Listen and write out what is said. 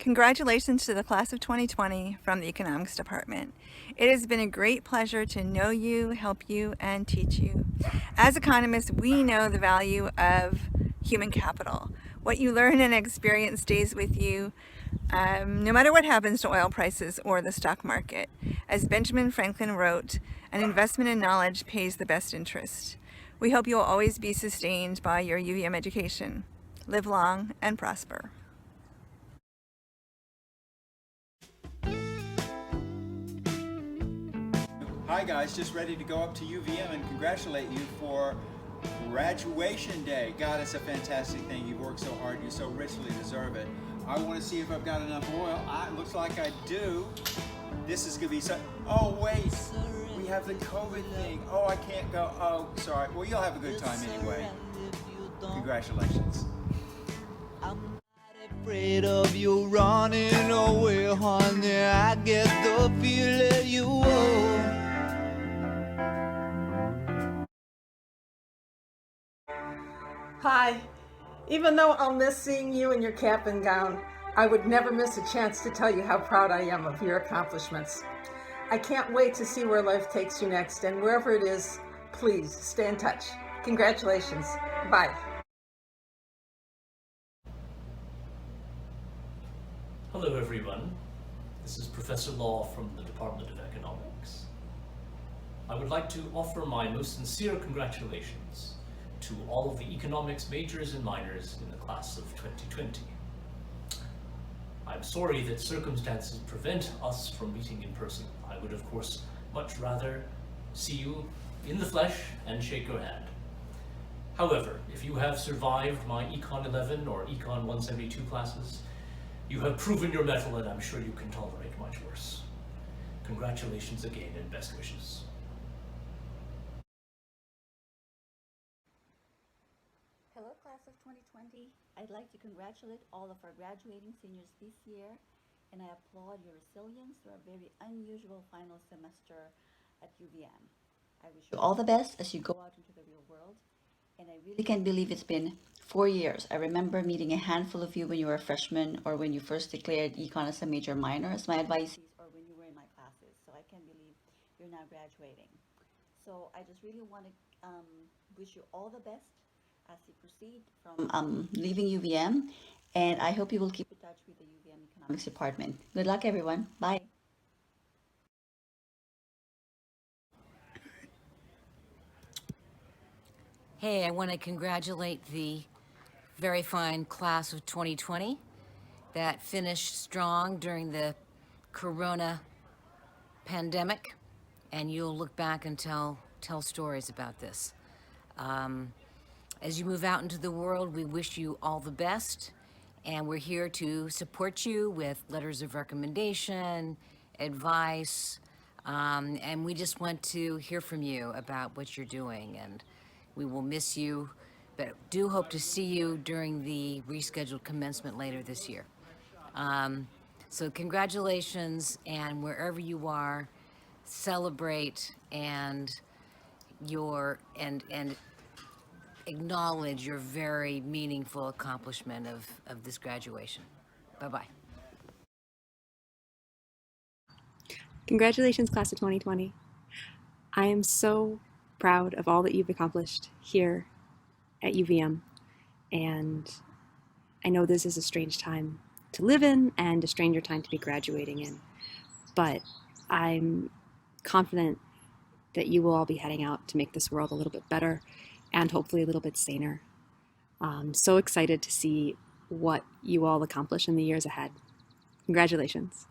Congratulations to the class of 2020 from the Economics Department. It has been a great pleasure to know you, help you, and teach you. As economists, we know the value of human capital. What you learn and experience stays with you no matter what happens to oil prices or the stock market. As Benjamin Franklin wrote, an investment in knowledge pays the best interest. We hope you'll always be sustained by your UVM education. Live long and prosper. Hi guys, just ready to go up to UVM and congratulate you for graduation day. God, it's a fantastic thing. You've worked so hard, you so richly deserve it. I want to see if I've got enough oil. It looks like I do. This is gonna be so, oh wait, we have the COVID thing. Oh, I can't go, oh, sorry. Well, you'll have a good time anyway. Congratulations. I'm not afraid of you running away, honey. I get the feeling you owe. Hi. Even though I'll miss seeing you in your cap and gown, I would never miss a chance to tell you how proud I am of your accomplishments. I can't wait to see where life takes you next, and wherever it is, please stay in touch. Congratulations. Bye. Hello everyone, this is Professor Law from the Department of Economics. I would like to offer my most sincere congratulations to all of the economics majors and minors in the class of 2020. I'm sorry that circumstances prevent us from meeting in person. I would of course much rather see you in the flesh and shake your hand. However, if you have survived my Econ 11 or Econ 172 classes, you have proven your mettle, and I'm sure you can tolerate much worse. Congratulations again and best wishes. Hello, class of 2020. I'd like to congratulate all of our graduating seniors this year, and I applaud your resilience through a very unusual final semester at UVM. I wish you all the best as you go out into the real world, and I really can't believe it's been 4 years. I remember meeting a handful of you when you were a freshman or when you first declared econ as a major minor as my advisees, or when you were in my classes. So I can't believe you're now graduating. So I just really want to wish you all the best as you proceed from leaving UVM, and I hope you will keep in touch with the UVM Economics Department. Good luck, everyone. Bye. Hey, I want to congratulate the very fine class of 2020 that finished strong during the corona pandemic, and you'll look back and tell stories about this. As you move out into the world, we wish you all the best, and we're here to support you with letters of recommendation, advice, and we just want to hear from you about what you're doing, and we will miss you, but do hope to see you during the rescheduled commencement later this year. So congratulations, and wherever you are, celebrate and acknowledge your very meaningful accomplishment of this graduation. Bye-bye. Congratulations, class of 2020. I am so proud of all that you've accomplished here at UVM, and I know this is a strange time to live in and a stranger time to be graduating in, but I'm confident that you will all be heading out to make this world a little bit better and hopefully a little bit saner. I'm so excited to see what you all accomplish in the years ahead. Congratulations.